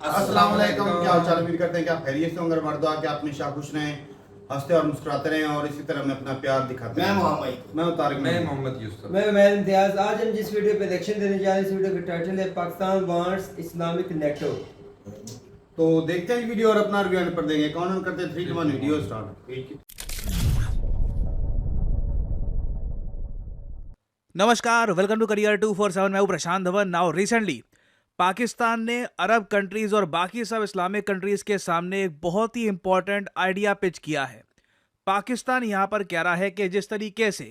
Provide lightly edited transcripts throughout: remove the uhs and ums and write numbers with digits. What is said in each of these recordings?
अस्सलाम वालेकुम, क्या हाल चाल। उम्मीद करते हैं कि आप खैरियत से होंगे। मर्दवा कि आप हमेशा खुश रहें, हंसते और मुस्कुराते रहें और इसी तरह मैं अपना प्यार दिखाते मैं रहें। मोहम्मद मैं हूं तारिक, मैं मैं मोहम्मद यूसुफ। मैं इम्तियाज। आज हम जिस वीडियो पे इलेक्शन देने जा रहे हैं, इस वीडियो का टाइटल है पाकिस्तान वांट्स इस्लामिक नेटो। तो देखते हैं वीडियो और अपना रिव्यू एंड पर देंगे। कौन ऑन करते हैं 3 2 1 वीडियो स्टार्ट। नमस्कार, वेलकम टू करियर 247। मैं हूं प्रशांत धवन। नाउ रिसेंटली पाकिस्तान ने अरब कंट्रीज और बाकी सब इस्लामिक कंट्रीज के सामने एक बहुत ही इंपॉर्टेंट आइडिया पिच किया है। पाकिस्तान यहां पर कह रहा है कि जिस तरीके से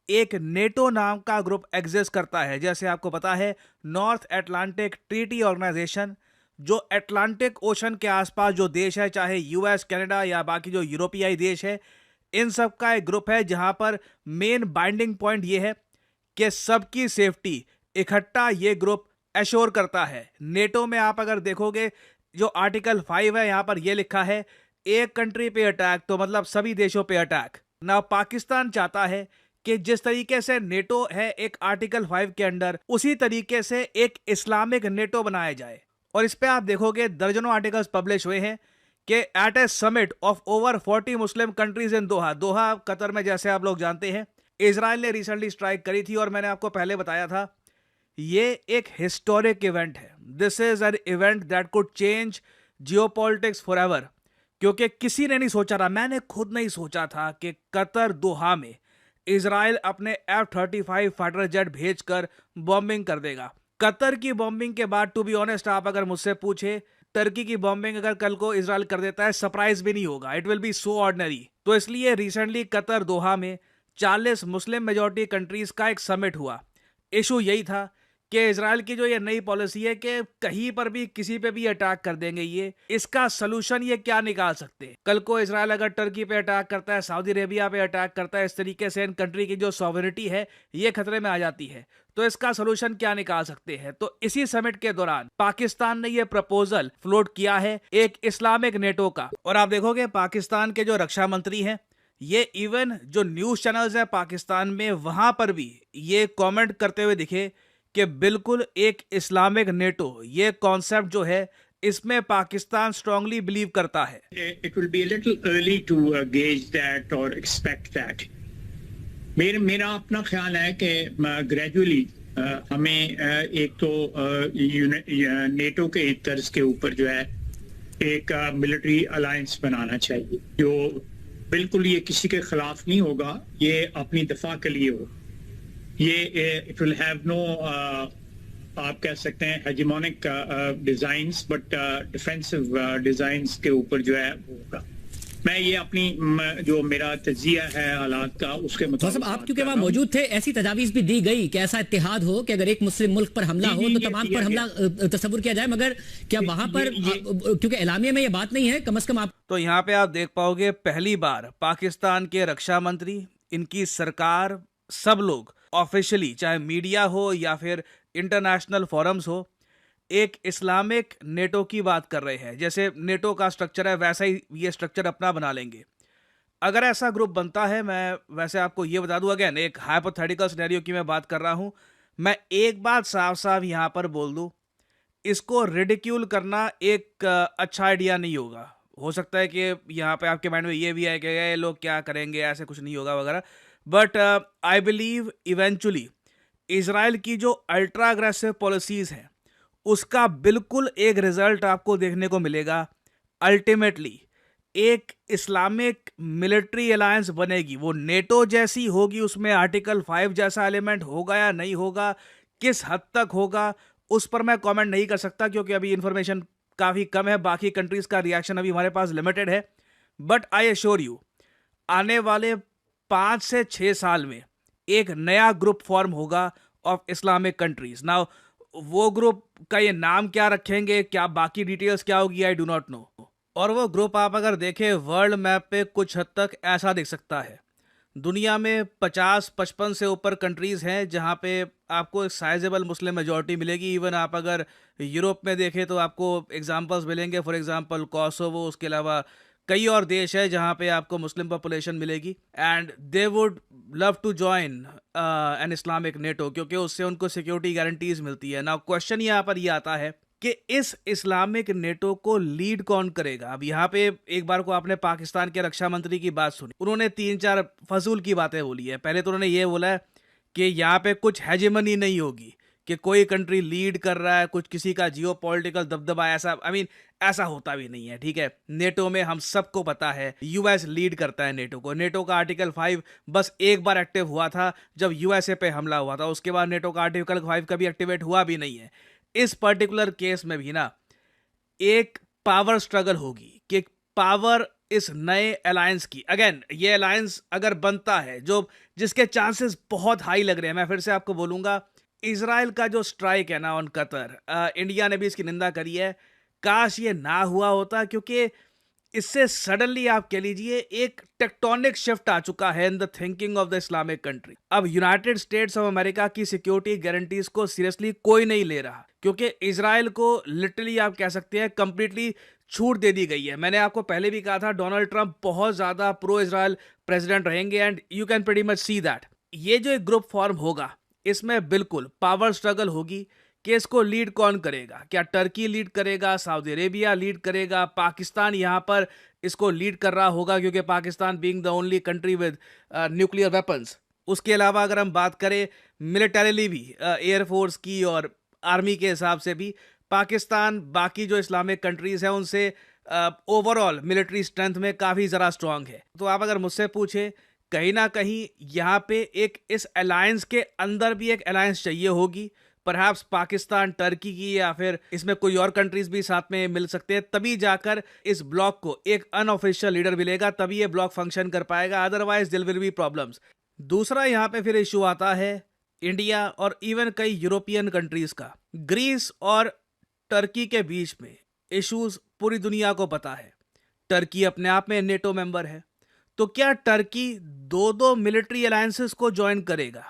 एक नेटो नाम का ग्रुप एग्जिस्ट करता है, जैसे आपको पता है नॉर्थ अटलांटिक ट्रीटी ऑर्गेनाइजेशन, जो अटलांटिक ओशन के आसपास जो देश है, चाहे यूएस, कनाडा या बाकी जो यूरोपियाई देश है, इन सब का एक ग्रुप है जहां पर मेन बाइंडिंग पॉइंट ये है कि सबकी सेफ्टी इकट्ठा ये ग्रुप एश्योर करता है। नेटो में आप अगर देखोगे जो आर्टिकल 5 है, यहां पर यह लिखा है एक कंट्री पे अटैक तो मतलब सभी देशों पे अटैक। ना पाकिस्तान चाहता है कि जिस तरीके से नेटो है एक आर्टिकल 5 के अंडर, उसी तरीके से एक इस्लामिक नेटो बनाया जाए। और इस पे आप देखोगे दर्जनों आर्टिकल्स पब्लिश हुए हैं कि at a summit of over 40 Muslim countries in Doha Qatar में, जैसे आप लोग जानते हैं, इजराइल ने रिसेंटली स्ट्राइक करी थी। और मैंने आपको पहले बताया था ये एक हिस्टोरिक इवेंट है। This is an event that could change geopolitics forever, क्योंकि किसी ने नहीं सोचा था, मैंने खुद नहीं सोचा था कि कतर दोहा में इजराइल अपने F-35 फाइटर जेट भेजकर बॉम्बिंग कर देगा। कतर की बॉम्बिंग के बाद टू बी ऑनेस्ट आप अगर मुझसे पूछे, टर्की की बॉम्बिंग अगर कल को इजराइल कर देता है, सरप्राइज भी नहीं होगा। It will B so ordinary. तो इसलिए रिसेंटली कतर दोहा में 40 मुस्लिम मेजॉरिटी कंट्रीज का एक समिट हुआ। इशू यही था कि इजराइल की जो ये नई पॉलिसी है कि कहीं पर भी किसी पे भी अटैक कर देंगे, ये इसका सोल्यूशन ये क्या निकाल सकते हैं। कल को इजराइल अगर टर्की पे अटैक करता है, सऊदी अरेबिया पे अटैक करता है, इस तरीके से इन कंट्री की जो सॉवरेनिटी है ये खतरे में आ जाती है। तो इसका सोल्यूशन क्या निकाल सकते हैं। तो इसी समिट के दौरान पाकिस्तान ने ये प्रपोजल फ्लोट किया है एक इस्लामिक नेटो का। और आप देखोगे पाकिस्तान के जो रक्षा मंत्री हैं, ये इवन जो न्यूज चैनल्स है पाकिस्तान में, वहां पर भी ये कमेंट करते हुए दिखे कि बिल्कुल एक इस्लामिक नेटो ये कॉन्सेप्ट जो है, इसमें पाकिस्तान स्ट्रांगली बिलीव करता है। It will be a little early to gauge that or expect that. मेरा अपना ख्याल है कि ग्रेजुअली हमें एक तो नेटो के एक तर्ज के ऊपर जो है एक मिलिट्री अलायंस बनाना चाहिए जो बिल्कुल ये किसी के खिलाफ नहीं होगा, ये अपनी दफा के लिए हो। ये इट विल हैव नो आप कह सकते हैं hegemonic designs, but defensive designs के ऊपर जो है वो होगा। मैं ये अपनी जो मेरा तजिया है हालात का उसके मुताबिक आप क्योंकि वहाँ मौजूद थे, ऐसी तजावीज भी दी गई कि ऐसा इत्तेहाद हो कि अगर एक मुस्लिम मुल्क पर हमला हो तो तमाम पर हमला तस्वुर किया जाए। मगर क्या वहां पर क्योंकि एलामिया में ये बात नहीं है, कम से कम आप तो यहाँ पे आप देख पाओगे पहली बार पाकिस्तान के रक्षा मंत्री, इनकी सरकार, सब लोग ऑफिशियली, चाहे मीडिया हो या फिर इंटरनेशनल फोरम्स हो, एक इस्लामिक नेटो की बात कर रहे हैं। जैसे नेटो का स्ट्रक्चर है वैसा ही ये स्ट्रक्चर अपना बना लेंगे। अगर ऐसा ग्रुप बनता है, मैं वैसे आपको ये बता दूं, अगेन एक हाइपोथेटिकल सिनेरियो की मैं बात कर रहा हूं, मैं एक बात साफ साफ यहां पर बोल दूं, इसको रिडिक्यूल करना एक अच्छा आइडिया नहीं होगा। हो सकता है कि यहाँ पे आपके माइंड में ये भी है कि ये लोग क्या करेंगे, ऐसे कुछ नहीं होगा वगैरह, but I believe eventually Israel की जो अल्ट्रा अग्रेसिव पॉलिसीज हैं उसका बिल्कुल एक रिजल्ट आपको देखने को मिलेगा। अल्टीमेटली एक इस्लामिक मिलिट्री अलायंस बनेगी, वो नेटो जैसी होगी, उसमें आर्टिकल 5 जैसा एलिमेंट होगा या नहीं होगा, किस हद तक होगा, उस पर मैं कमेंट नहीं कर सकता क्योंकि अभी इंफॉर्मेशन काफ़ी कम है। बाकी कंट्रीज का रिएक्शन अभी हमारे पास लिमिटेड है। बट आई एश्योर यू आने वाले 5 से 6 साल में एक नया ग्रुप फॉर्म होगा ऑफ इस्लामिक कंट्रीज। नाउ वो ग्रुप का ये नाम क्या रखेंगे, क्या बाकी डिटेल्स क्या होगी, आई डू नॉट नो। और वो ग्रुप आप अगर देखें वर्ल्ड मैप पे कुछ हद तक ऐसा दिख सकता है। दुनिया में 50-55 से ऊपर कंट्रीज हैं जहाँ पे आपको एक साइजेबल मुस्लिम मेजॉरिटी मिलेगी। इवन आप अगर यूरोप में देखें तो आपको एग्जांपल्स मिलेंगे, फॉर एग्जांपल कोसोवो, उसके अलावा कई और देश है जहाँ पे आपको मुस्लिम पॉपुलेशन मिलेगी and they would love to join an Islamic NATO, क्योंकि उससे उनको सिक्योरिटी गारंटीज मिलती है। नाउ क्वेश्चन यहाँ पर ये आता है कि इस इस्लामिक नेटो को लीड कौन करेगा। अब यहाँ पे एक बार को आपने पाकिस्तान के रक्षा मंत्री की बात सुनी, उन्होंने 3-4 फजूल की बातें बोली है। पहले तो उन्होंने ये बोला है कि यहाँ पे कुछ हेजेमनी नहीं होगी, कि कोई कंट्री लीड कर रहा है, कुछ किसी का जियो पॉलिटिकल दबदबा, ऐसा ऐसा होता भी नहीं है। ठीक है, नेटो में हम सबको पता है यूएस लीड करता है नेटो को। नेटो का आर्टिकल 5 बस एक बार एक्टिव हुआ था जब यूएसए पे हमला हुआ था, उसके बाद नेटो का आर्टिकल 5 कभी एक्टिवेट हुआ भी नहीं है। इस पर्टिकुलर केस में भी ना एक पावर स्ट्रगल होगी कि पावर इस नए अलायंस की, अगेन ये अलायंस अगर बनता है जो जिसके चांसेस बहुत हाई लग रहे हैं, मैं फिर से आपको बोलूंगा, इजराइल का जो स्ट्राइक है ना ऑन कतर, इंडिया ने भी इसकी निंदा करी है, काश ये ना हुआ होता, क्योंकि इससे सडनली आप कह लीजिए एक टेक्टोनिक शिफ्ट आ चुका है in the thinking of the Islamic country. अब यूनाइटेड स्टेट्स ऑफ अमेरिका की सिक्योरिटी गारंटीज को सीरियसली कोई नहीं ले रहा, क्योंकि इजराइल को लिटरली आप कह सकते हैं कंप्लीटली छूट दे दी गई है। मैंने आपको पहले भी कहा था डोनाल्ड ट्रंप बहुत ज्यादा प्रो इजराइल प्रेसिडेंट रहेंगे, and you can pretty much see that. ये जो एक ग्रुप फॉर्म होगा इसमें बिल्कुल पावर स्ट्रगल होगी कि इसको लीड कौन करेगा। क्या टर्की लीड करेगा, सऊदी अरेबिया लीड करेगा, पाकिस्तान यहाँ पर इसको लीड कर रहा होगा, क्योंकि Pakistan being the only country with nuclear weapons. उसके अलावा अगर हम बात करें मिलिटरीली भी, एयरफोर्स की और आर्मी के हिसाब से भी पाकिस्तान बाकी जो इस्लामिक कंट्रीज हैं उनसे ओवरऑल मिलिट्री स्ट्रेंथ में काफ़ी ज़रा स्ट्रांग है। तो आप अगर मुझसे पूछे, कहीं ना कहीं यहाँ पे एक इस अलायंस के अंदर भी एक अलायंस चाहिए होगी, परहैप्स पाकिस्तान, टर्की की, या फिर इसमें कोई और कंट्रीज भी साथ में मिल सकते हैं, तभी जाकर इस ब्लॉक को एक अनऑफिशियल लीडर मिलेगा, तभी ये ब्लॉक फंक्शन कर पाएगा, अदरवाइज दिल विल बी प्रॉब्लम्स। दूसरा यहाँ पे फिर इशू आता है इंडिया और इवन कई यूरोपियन कंट्रीज का। ग्रीस और टर्की के बीच में इश्यूज पूरी दुनिया को पता है। टर्की अपने आप में नेटो मेंबर है, तो क्या टर्की दो मिलिट्री अलायंसेस को ज्वाइन करेगा?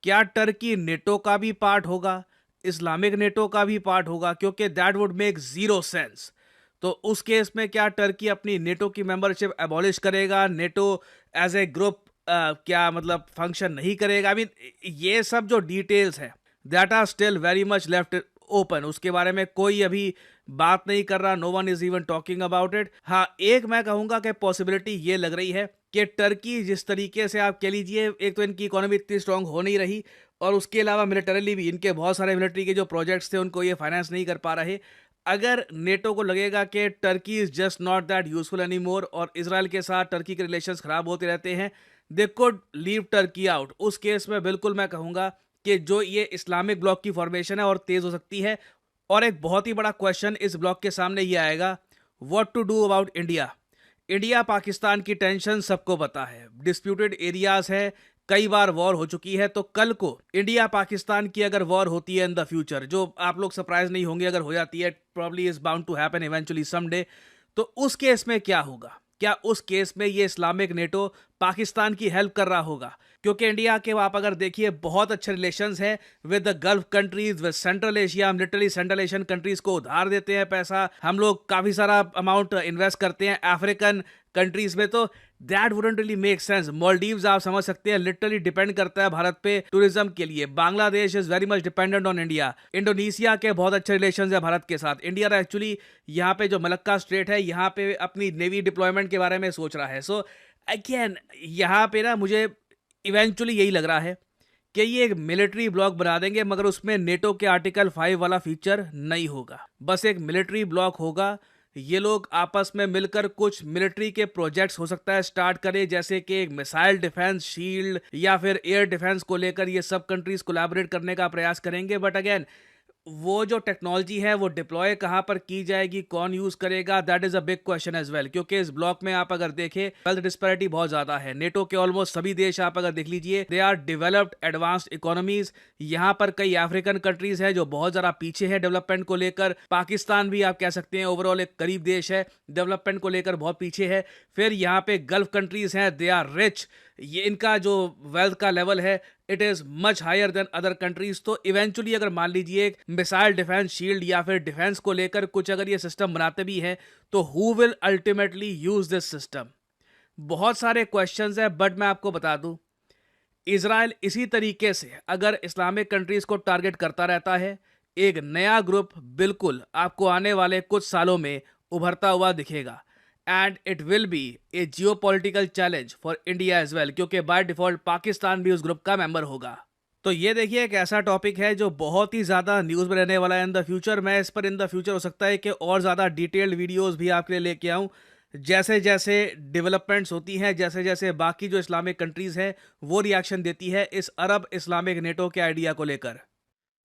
क्या टर्की नेटो का भी पार्ट होगा, इस्लामिक नेटो का भी पार्ट होगा? क्योंकि that would make zero sense. तो उस केस में क्या टर्की अपनी नेटो की मेंबरशिप एबॉलिश करेगा, नेटो एज ए ग्रुप क्या मतलब फंक्शन नहीं करेगा? ये सब जो डिटेल्स है that are still very much left open, उसके बारे में कोई अभी बात नहीं कर रहा, no one is even talking about it. हाँ, एक मैं कहूंगा कि पॉसिबिलिटी ये लग रही है कि टर्की जिस तरीके से आप कह लीजिए, एक तो इनकी इकोनॉमी इतनी स्ट्रांग हो नहीं रही, और उसके अलावा मिलिटरीली भी इनके बहुत सारे मिलिट्री के जो प्रोजेक्ट्स थे उनको ये फाइनेंस नहीं कर पा रहे। अगर नेटो को लगेगा कि Turkey is just not that useful any more और इसराइल के साथ टर्की के रिलेशंस खराब होते रहते हैं, they could leave Turkey out. उस केस में बिल्कुल मैं कहूंगा कि जो ये इस्लामिक ब्लॉक की फॉर्मेशन है और तेज हो सकती है। और एक बहुत ही बड़ा क्वेश्चन इस ब्लॉक के सामने ये आएगा, what to do about India. India Pakistan की टेंशन सबको पता है, डिस्प्यूटेड एरियाज है, कई बार वॉर हो चुकी है। तो कल को इंडिया पाकिस्तान की अगर वॉर होती है इन द फ्यूचर, जो आप लोग सरप्राइज नहीं होंगे अगर हो जाती है, probably is bound to happen eventually someday, तो उस केस में क्या होगा? क्या उस केस में ये इस्लामिक नेटो पाकिस्तान की हेल्प कर रहा होगा? क्योंकि इंडिया के आप अगर देखिए बहुत अच्छे रिलेशंस हैं with the gulf countries, with central Asia. हम लिटरली सेंट्रल एशियन कंट्रीज को उधार देते हैं पैसा, हम लोग काफी सारा अमाउंट इन्वेस्ट करते हैं अफ्रीकन कंट्रीज में, तो that wouldn't really make sense. Maldives आप समझ सकते हैं लिटरली डिपेंड करता है भारत पे टूरिज्म के लिए। Bangladesh is very much dependent on India. Indonesia के बहुत अच्छे रिलेशंस है भारत के साथ। इंडिया एक्चुअली यहाँ पे जो मलक्का स्ट्रेट है यहाँ पे अपनी नेवी डिप्लॉयमेंट के बारे में सोच रहा है। सो अगेन यहाँ पे ना मुझे इवेंचुअली यही लग रहा है कि ये एक मिलिट्री ब्लॉक बना देंगे, मगर उसमें नेटो के आर्टिकल 5 वाला फीचर नहीं होगा, बस एक मिलिट्री ब्लॉक होगा। ये लोग आपस में मिलकर कुछ मिलिट्री के प्रोजेक्ट्स हो सकता है स्टार्ट करें, जैसे कि एक मिसाइल डिफेंस शील्ड या फिर एयर डिफेंस को लेकर ये सब कंट्रीज कोलैबोरेट करने का प्रयास करेंगे। बट अगेन वो जो टेक्नोलॉजी है वो डिप्लॉय कहाँ पर की जाएगी, कौन यूज करेगा, that is a big question as well. क्योंकि इस ब्लॉक में आप अगर देखें वेल्थ डिस्पैरिटी बहुत ज्यादा है। नेटो के ऑलमोस्ट सभी देश आप अगर देख लीजिए they are developed advanced economies. यहाँ पर कई अफ्रीकन कंट्रीज है जो बहुत ज्यादा पीछे है डेवलपमेंट को लेकर। पाकिस्तान भी आप कह सकते हैं ओवरऑल एक गरीब देश है, डेवलपमेंट को लेकर बहुत पीछे है। फिर यहाँ पे गल्फ कंट्रीज हैं, दे आर रिच, ये इनका जो वेल्थ का लेवल है it is much higher than other countries. तो इवेंचुअली अगर मान लीजिए एक मिसाइल डिफेंस शील्ड या फिर डिफेंस को लेकर कुछ अगर ये सिस्टम बनाते भी हैं, तो who will ultimately use this system? बहुत सारे क्वेश्चंस है। बट मैं आपको बता दूं, इजराइल इसी तरीके से अगर इस्लामिक कंट्रीज को टारगेट करता रहता है, एक नया ग्रुप बिल्कुल आपको आने वाले कुछ सालों में उभरता हुआ दिखेगा and it will be a geopolitical challenge for India as well, क्योंकि बाय डिफॉल्ट पाकिस्तान भी उस ग्रुप का मेंबर होगा। तो ये देखिए एक ऐसा टॉपिक है जो बहुत ही ज़्यादा न्यूज़ में रहने वाला है इन द फ्यूचर। मैं इस पर इन द फ्यूचर हो सकता है कि और ज़्यादा डिटेल्ड वीडियोस भी आपके लिए लेके आऊँ जैसे जैसे डेवलपमेंट्स होती हैं, जैसे जैसे बाकी जो इस्लामिक कंट्रीज़ हैं वो रिएक्शन देती है इस अरब इस्लामिक नेटो के आइडिया को लेकर।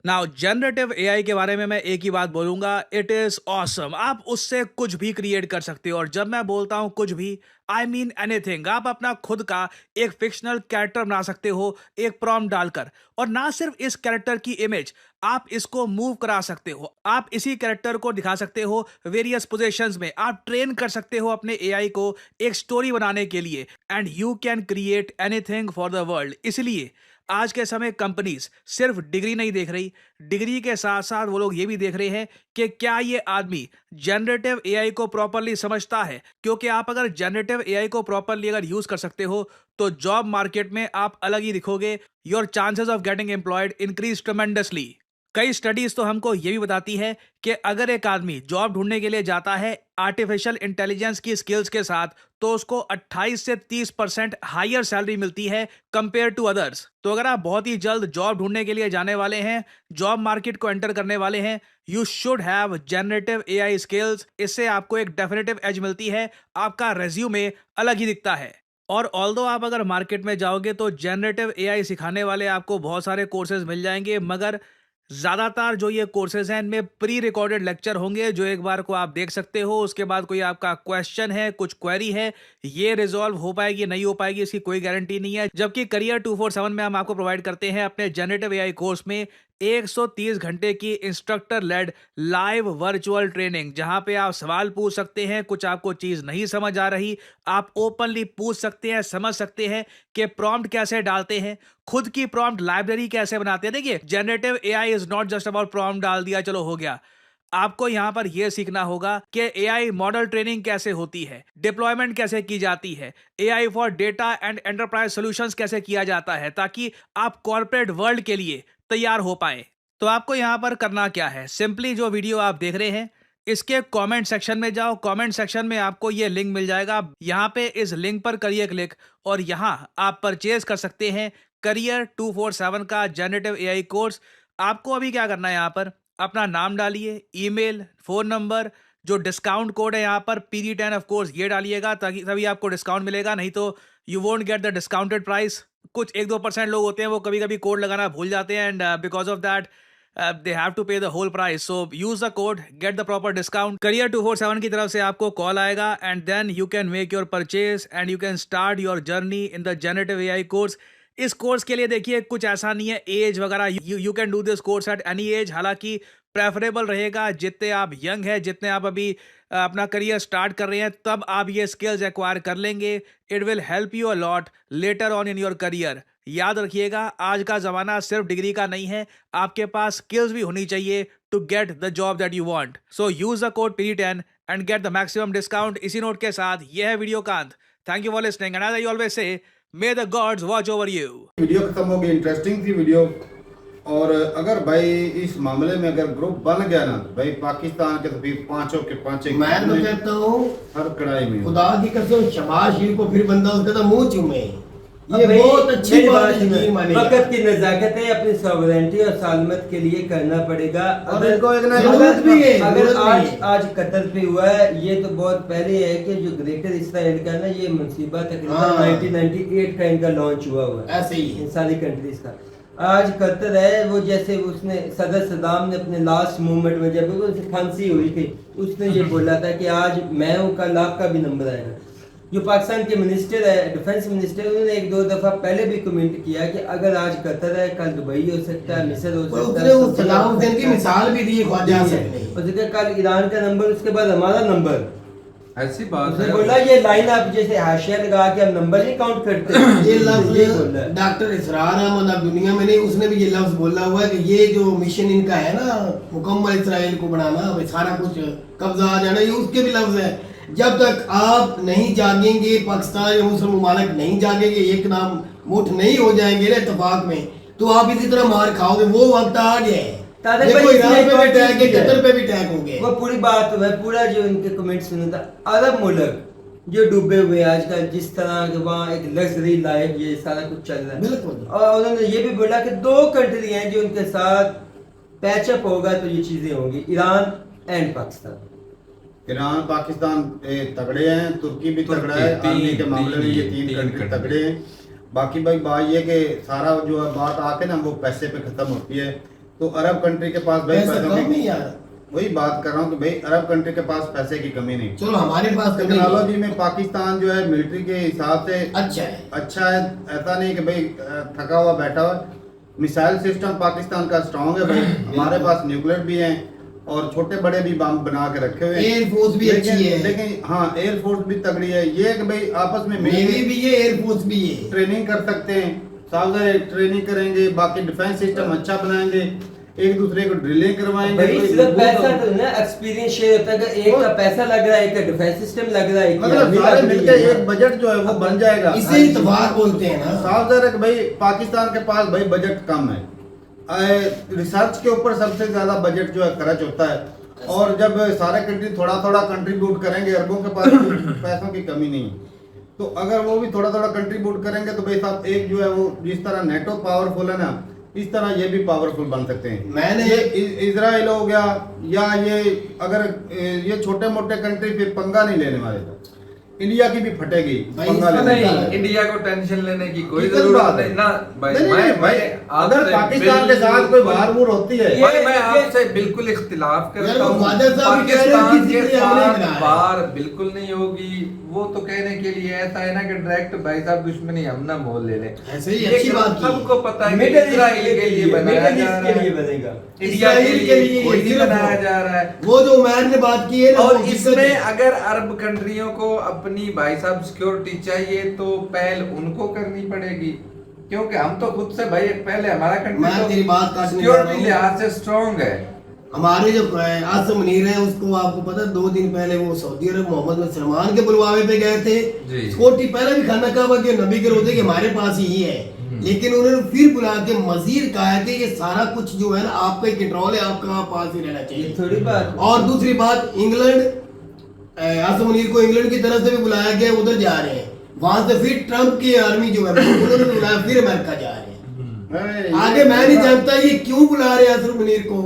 नाउ जनरेटिव एआई के बारे में मैं एक ही बात बोलूंगा, इट इज ऑसम। आप उससे कुछ भी क्रिएट कर सकते हो, और जब मैं बोलता हूं कुछ भी, आई मीन एनीथिंग। आप अपना खुद का एक फिक्शनल कैरेक्टर बना सकते हो एक प्रॉम्प्ट डालकर, और ना सिर्फ इस कैरेक्टर की इमेज, आप इसको मूव करा सकते हो, आप इसी कैरेक्टर को दिखा सकते हो वेरियस पोजीशंस में, आप ट्रेन कर सकते हो अपने एआई को एक स्टोरी बनाने के लिए, and you can create anything for the world. इसलिए आज के समय कंपनीज सिर्फ डिग्री नहीं देख रही, डिग्री के साथ साथ वो लोग ये भी देख रहे हैं कि क्या ये आदमी जनरेटिव एआई को प्रॉपरली समझता है, क्योंकि आप अगर जनरेटिव एआई को प्रॉपरली अगर यूज कर सकते हो तो जॉब मार्केट में आप अलग ही दिखोगे। Your chances of getting employed increase tremendously. कई स्टडीज तो हमको ये भी बताती है कि अगर एक आदमी जॉब ढूंढने के लिए जाता है आर्टिफिशियल इंटेलिजेंस की स्किल्स के साथ, तो उसको 28 से 30% हायर सैलरी मिलती है कंपेयर टू अदर्स। तो अगर आप बहुत ही जल्द जॉब ढूंढने के लिए जाने वाले हैं, जॉब मार्केट को एंटर करने वाले हैं, you should have generative AI skills. इससे आपको एक डेफिनेटिव एज मिलती है, आपका रेज्यूमे अलग ही दिखता है। और ऑल्दो आप अगर मार्केट में जाओगे तो जनरेटिव एआई सिखाने वाले आपको बहुत सारे कोर्सेज मिल जाएंगे, मगर ज़्यादातर जो ये कोर्सेज हैं इनमें प्री रिकॉर्डेड लेक्चर होंगे जो एक बार को आप देख सकते हो। उसके बाद कोई आपका क्वेश्चन है, कुछ क्वेरी है, ये रिजॉल्व हो पाएगी नहीं हो पाएगी इसकी कोई गारंटी नहीं है। जबकि करियर 247 में हम आपको प्रोवाइड करते हैं अपने जनरेटिव एआई कोर्स में 130 घंटे की instructor led live virtual training, जहां पे आप सवाल पूछ सकते हैं, कुछ आपको चीज नहीं समझ आ रही, आप ओपनली पूछ सकते हैं, समझ सकते हैं कि प्रॉम्प्ट कैसे डालते हैं, खुद की प्रॉम्प्ट लाइब्रेरी कैसे बनाते हैं। देखिए, generative AI is not just about prompt डाल दिया चलो हो गया। आपको यहां पर यह सीखना होगा कि एआई मॉडल ट्रेनिंग कैसे होती है, डिप्लॉयमेंट कैसे की जाती है, AI for data and enterprise solutions कैसे किया जाता है, ताकि आप कॉर्पोरेट वर्ल्ड के लिए तैयार हो पाए। तो आपको यहां पर करना क्या है, सिंपली जो वीडियो आप देख रहे हैं इसके कमेंट सेक्शन में जाओ। कमेंट सेक्शन में आपको ये लिंक मिल जाएगा, यहां पे इस लिंक पर करिए क्लिक, और यहां आप परचेज कर सकते हैं करियर 247 का जनरेटिव एआई कोर्स। आपको अभी क्या करना है, यहां पर अपना नाम डालिए, ईमेल, फोन नंबर, जो डिस्काउंट कोड है यहाँ पर PD10 ऑफ कोर्स ये डालिएगा, ताकि तभी आपको डिस्काउंट मिलेगा, नहीं तो you won't get the discounted price. कुछ 1-2% लोग होते हैं वो कभी कभी कोड लगाना भूल जाते हैं, and because of that they have to pay the whole price. So use the code, get the proper discount. Career 247 की तरफ से आपको कॉल आएगा, and then you can make your purchase and you can start your journey in the generative AI course. इस course के लिए देखिए कुछ ऐसा नहीं है एज वगैरह, you can do this course at any as. हालांकि प्रेफरेबल रहेगा जितने आप यंग हैं, जितने आप अभी अपना करियर स्टार्ट कर रहे हैं, तब आप ये स्किल्स एक्वायर कर लेंगे। It will help you a lot later on in your career. याद रखिएगा, आज का ज़माना सिर्फ डिग्री का नहीं है, आपके पास स्किल्स भी होनी चाहिए to get the job that you want. So use the code PD10 and get the maximum discount. इसी नोट के साथ यह है वीडियो का अंत। Thank you for listening and as I always say, may the gods watch over you. Video खत्म हो गई, इंटरेस्टिंग थी वीडियो। और अगर भाई इस मामले में अगर ग्रुप बन गया ना, भाई पाकिस्तान के तो फिर पांचों के पांच मैं तो कहता हूँ हर कड़ाई में खुदा की कसम शबाश जी को फिर बंदा उसका तो मुंह चूमे। ये भाई, बहुत अच्छी मेरी बात सुनो, है, मानी वक्त की नजाकत है, अपनी सॉवरेंटी और सालमत के लिए करना पड़ेगा। और इनको एक ना जरूरत भी है, अगर जरूरत भी है। आज कतर पे हुआ है, ये तो बहुत पहले है कि जो ग्रेटर इसराइल का ना ये मुसीबत तकरीबन 1998 का इनका लॉन्च हुआ है, ऐसे ही है। इन सारी कंट्रीज का। आज कतर है वो, जैसे उसने सदर सदाम ने अपने लास्ट मूवमेंट में जब उनसे फांसी हुई थी, उसने ये बोला था कि आज मैं हूँ, कल आपका भी नंबर आएगा। जो पाकिस्तान के मिनिस्टर है, डिफेंस मिनिस्टर, उन्होंने 1-2 दफा पहले भी कमेंट किया कि अगर आज कतर है, कल दुबई हो सकता है, मिस्र हो सकता उसने उस सलाम हुसैन की मिसाल भी दी ख्वाजा से। उसने कल ईरान का नंबर, उसके बाद हमारा नंबर। ऐसी बात उसने है। बोला ये लाइन आप जैसे हाशिया लगा के हम नंबर नहीं काउंट करते। ये ये बोला लफ्ज डॉक्टर इसरार अहमद अब दुनिया में नहीं, उसने भी ये लफ्ज बोला हुआ है कि ये जो मिशन इनका है ना मुकम्मल इसराइल को बनाना, भाई सारा कुछ कब्जा आ जाना, ये उसके भी लफ्ज है। जब तक आप नहीं जागेंगे, पाकिस्तान या मुस्लिम ममालिक नहीं जागेंगे, एक नाम मुठ नहीं हो जाएंगे ना इत्तेफाक में, तो आप इसी तरह मार खाओगे। वो वक्त आ गया है, तारिक देखो भाई, ईरान इसमें पे भी एक अटैक है, चीज़ है। कतर पे भी अटैक हो गए। वो पूरी बात मैं पूरा जो इनके कमेंट सुना था, अरब मुल्क जो डूबे हुए हैं आजकल, जिस तरह के वहाँ एक लग्जरी लाइफ ये सारा कुछ चल रहा है, बिल्कुल। और उन्होंने ये भी बोला कि 2 कंट्री हैं जो उनके साथ पैचअप होगा तो ये चीजें होंगी, Iran and Pakistan. Iran Pakistan तगड़े हैं, तुर्की भी तगड़ा है, आर्मी के मामले में ये 3 कंट्री तगड़े हैं। बाकी भाई बात ये कि सारा जो है बात आके ना वो पैसे पे खत्म होती है। तो अरब कंट्री के पास भाई पैसा पैसों कम की, नहीं यार, वही बात कर रहा हूँ कि भाई अरब कंट्री के पास पैसे की कमी नहीं। चलो हमारे पास कमी नहीं। टेक्नोलॉजी में पाकिस्तान जो है मिलिट्री के हिसाब से अच्छा है। ऐसा नहीं कि भाई थका हुआ बैठा हुआ। मिसाइल सिस्टम पाकिस्तान का स्ट्रांग है भाई, हमारे पास न्यूक्लियर भी हैं और छोटे बड़े भी बम बना के रखे हुए हैं। एयरफोर्स भी अच्छी है, लेकिन हाँ एयरफोर्स भी तगड़ी है। ये कि भाई आपस में नेवी भी है, एयरफोर्स भी है, ट्रेनिंग कर सकते हैं, साथ ट्रेनिंग करेंगे, बाकी डिफेंस सिस्टम अच्छा बनाएंगे, एक दूसरे को ड्रिलिंग करवाएंगे। भाई सिर्फ पैसा तो ना, एक्सपीरियंस शेयर होता है कि एक का पैसा लग रहा है, एक का डिफेंस सिस्टम लग रहा है, मतलब सारे मिलकर एक बजट जो है वो बन जाएगा। इसे इत्तेफाक बोलते हैं ना। साफ ज़ाहिर है कि भाई पाकिस्तान के पास भाई बजट कम है, रिसर्च के ऊपर सबसे ज्यादा बजट जो है खर्च होता है, और जब सारे कंट्री थोड़ा थोड़ा कंट्रीब्यूट करेंगे, अरबों के पास पैसों की कमी नहीं, तो अगर वो भी थोड़ा थोड़ा कंट्रीब्यूट करेंगे तो भाई साहब एक जो है वो जिस तरह नेटो पावरफुल है ना, इस तरह ये भी पावरफुल बन सकते हैं। मैंने ये इजराइल हो गया या ये अगर ये छोटे मोटे कंट्री फिर पंगा नहीं लेने वाले, तो इंडिया की भी फटेगी पंगा लेने नहीं, वाले। इंडिया को टेंशन लेने की कोई ठीक है, जरूरत बात है। नहीं ना भाई। नहीं, मैं भाई, अगर पाकिस्तान के साथ कोई वार वूर होती है, भाई मैं आपसे बिल्कुल इख्तिलाफ करता यार, वो हूँ। ख्वाजा साहब कह रहे हैं पाकिस्तान कि के किसी ने हमले साथ बनाया है। वार बिल्कुल नहीं होगी। वो तो कहने के लिए ऐसा है ना कि डायरेक्ट भाई साहब दुश्मनी हम ना मोल ले लें। ऐसे ही ये अच्छी बात की। सबको पता है कि मिडिल ईस्ट इजराइल के लिए बनाया मिडिल जा ईस्ट रहा के लिए है, बनेगा। इंडिया के इजराइल के लिए लिए कोई नहीं सिर्फ बनाया जा रहा है। वो जो उमैर ने बात की है ना, और वो इसमें अगर अरब कंट्रियों को अपनी भाई साहब सिक्योरिटी चाहिए तो पहल उनको करनी पड़ेगी, क्योंकि हम तो खुद से भाई पहले हमारा मैं तेरी बात कंट्री काटने जा रहा सिक्योरिटी हूँ। लिहाज से स्ट्रांग है। हमारे जो आसिम मुनीर है, उसको आपको पता है 2 दिन पहले वो सऊदी अरब मोहम्मद बिन सलमान के बुलवावे पे गए थे। जी। सिक्योरिटी पहले भी खाना काबा के नबी के रोजे के हमारे पास ही है, लेकिन उन्होंने फिर बुला के मजीद कहा है कि ये सारा कुछ जो है ना आपका ही कंट्रोल है, आपका पास ही रहना ये चाहिए। थोड़ी बात। और दूसरी बात, इंग्लैंड आसिम मुनीर को इंग्लैंड की तरफ से भी बुलाया गया, उधर जा रहे हैं। वहां से फिर ट्रंप की आर्मी जो है उन्होंने बुलाया, फिर अमेरिका जा रहे हैं। आगे मैं नहीं जानता ये क्यों बुला रहे हैं आसिम मुनीर को।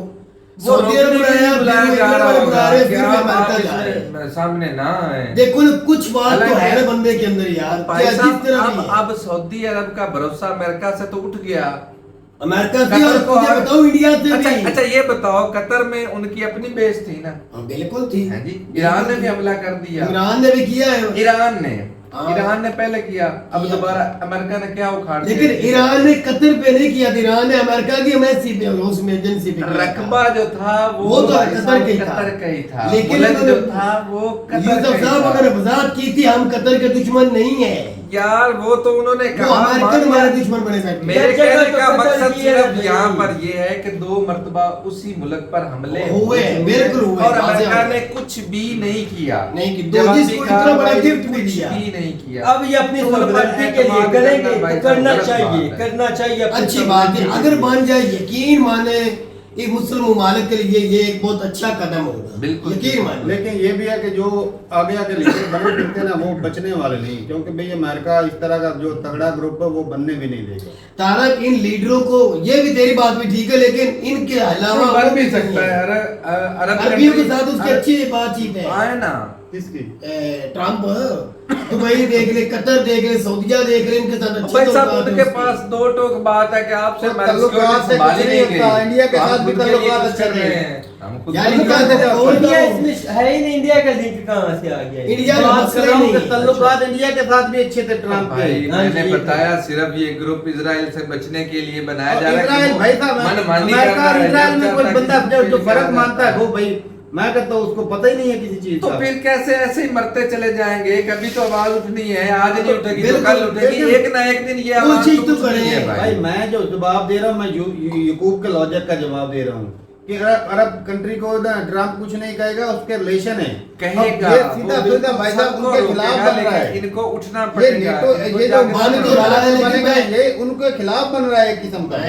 सऊदी अरब बुलाया, फिर इंग्लैंड वाले बुला रहे हैं, फिर भी अमेरिका जा रहे हैं। सामने ना है। देखो ना, कुछ बात तो है ना बंदे के अंदर यार, भाई क्या जिस साहब, तरह भी है। अब सऊदी अरब का भरोसा अमेरिका से तो उठ गया। अमेरिका से, और तुझे बताओ इंडिया से अच्छा भी। अच्छा ये बताओ, कतर में उनकी अपनी बेस थी ना? हाँ, बिल्कुल थी। है जी। ईरान ने भी हमला कर दिया। ईरान ने भी किया है, ईरान ने हाँ। ईरान ने पहले किया, अब किया। दोबारा अमेरिका ने क्या उखाड़ दिया? लेकिन ईरान ने कतर पे नहीं किया था, ईरान ने अमेरिका की एम्बेसी पे, उसमें एजेंसी पे किया था। रकबा जो था वो तो भाई कतर साहब का ही था। कतर का ही था। लेकिन मुल्क जो उन्होंने- था वो कतर यूसुफ का ही साहब था। अगर वजाहत की थी, हम कतर के दुश्मन नहीं है, यार वो तो उन्होंने वो कहा अमेरिकन मान लिया। हमारे दुश्मन बने बैठे। मेरे जगह कहने तो का कतर मकसद की है सिर्फ भाई। यहाँ पर ये है कि 2 मरतबा उसी मुल्क पर हमले हुए, बिल्कुल हुए, और वाज़ेह अमेरिका हुए। ने कुछ भी नहीं किया। नहीं की, जवाबी जिसको इतना बड़ा कार्रवाई गिफ्ट भी कुछ दिया। भी नहीं किया। अब ये अपनी तो उन पर सोवरेनिटी के लिए एतमाद करेंगे करना भाई तो करना साहब गलत चाहिए, बात है। करना चाहिए अपनी अच्छी बात है, sovereignty अगर के लिए। बन जाए, यकीन माने एक मुस्लिम मुमालिक के लिए ये एक बहुत अच्छा कदम होगा, बिल्कुल। यकीन माने। लेकिन ये भी है कि जो आगे आगे लीडर बने फिरते ना वो बचने वाले नहीं, क्योंकि भाई अमेरिका इस तरह का जो तगड़ा ग्रुप है वो बनने भी नहीं देगा। तारक, इन लीडरों को, ये भी तेरी बात भी ठीक है, लेकिन इनके अलावा बन वो भी नहीं सकता है। है। अरब अरबियों के कंट्री- साथ उसकी अच्छी बातचीत है। आए ना किसकी? ट्रम्प दुबई देख ले, कतर देख ले, सऊदीया देख ले, इनके साथ अच्छी भाई साहब ताल्लुकात है उनके उसके। पास 2 टोक बात है कि आपसे तो हमारी ताल्लुकात सिक्योरिटी से संभाली कुछ नहीं नहीं होता, गई। इंडिया के हम साथ भी खुद के लिए ताल्लुकात कुछ कर अच्छे रहे हैं। हैं। हम खुद यार के लिए इंडिया कुछ से कर कौन रहे इंडिया हैं। इसमें है ही नहीं, इंडिया का लिंक कहाँ से आ गया? इंडिया का बात मसला कर रहा ही हूँ नहीं कि है। ताल्लुकात इंडिया के साथ भी अच्छे थे ट्रम्प के। भाई हाँ मैंने जी, बताया सिर्फ ये ग्रुप इजराइल से बचने के लिए बनाया जा रहा है। इजराइल भाई साहब, मनमानी अमेरिका कर रहा और है, इजराइल में जब कोई चाहता बंदा किसी जो पे जो निकाल फर्क मानता है जाता वो भाई, मैं कहता हूँ उसको पता ही नहीं है किसी चीज तो का। फिर कैसे ऐसे ही मरते चले जाएंगे? कभी तो आवाज उठनी है, आज नहीं उठेगी तो बिल्कुल, कल उठेगी, बिल्कुल। एक ना एक दिन ये वो आवाज चीज तो उठनी करें। है भाई भाई। मैं जो जवाब दे रहा हूँ, मैं यूकूब के लॉजिक का जवाब दे रहा हूँ कि अरब कंट्री को ना ट्रम्प कुछ नहीं कहेगा, उसके रिलेशन है। कहेगा अब ये सीधा वो सीधा भाई साहब सबको उनके खिलाफ रोकेगा, बन रहा है। लेकिन इनको उठना ये पड़ेगा। नेटो, इनको ये जो जाके मान तो समझना रहा है, लेकिन बनेगा, मैं- ये उनके खिलाफ बन रहा है एक किस्म का।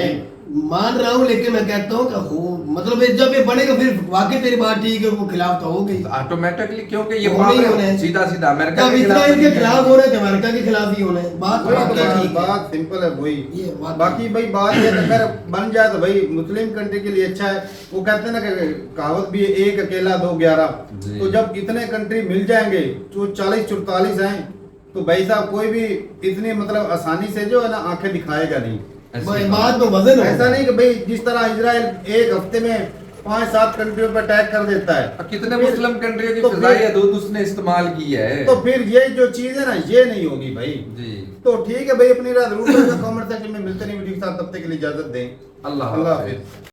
मान रहा हूँ, लेकिन मैं कहता हूँ कि हो मतलब जब ये बनेगा फिर वाकई तेरी बात ठीक है, वो खिलाफ तो हो गई ऑटोमेटिकली, क्योंकि ये होना ही होना है। सीधा सीधा अमेरिका जब के खिलाफ इसराइल के नहीं है। खिलाफ हो रहे थे, अमेरिका के खिलाफ ही होना है। बात वही तो वाकई बात ठीक है। बात सिंपल है वही। ये बात बाकी भाई बात ये है, अगर बन जाए तो भाई मुस्लिम कंट्री के लिए अच्छा है। वो कहते हैं ना कि कहावत भी है, एक अकेला दो 11। जी। तो जब इतने कंट्री मिल जाएंगे जो 40-44 हैं, तो भाई साहब कोई भी इतनी मतलब आसानी से जो है ना आंखें दिखाएगा नहीं। ऐसी बात तो वजन ऐसा होगा। नहीं कि भाई जिस तरह इजराइल एक हफ्ते में 5-7 कंट्रियों पर अटैक कर देता है, और कितने फिर- मुस्लिम कंट्रियों की तो फिजाई फिर- हदूद उसने इस्तेमाल की है। तो फिर ये जो चीज है ना, ये नहीं होगी भाई। जी, तो ठीक है भाई, अपनी रात जरूर कमेंट सेक्शन में मिलते नहीं वीडियो के साथ, तब तक के लिए इजाजत दें। अल्लाह अल्लाह हाफिज। हाफिज।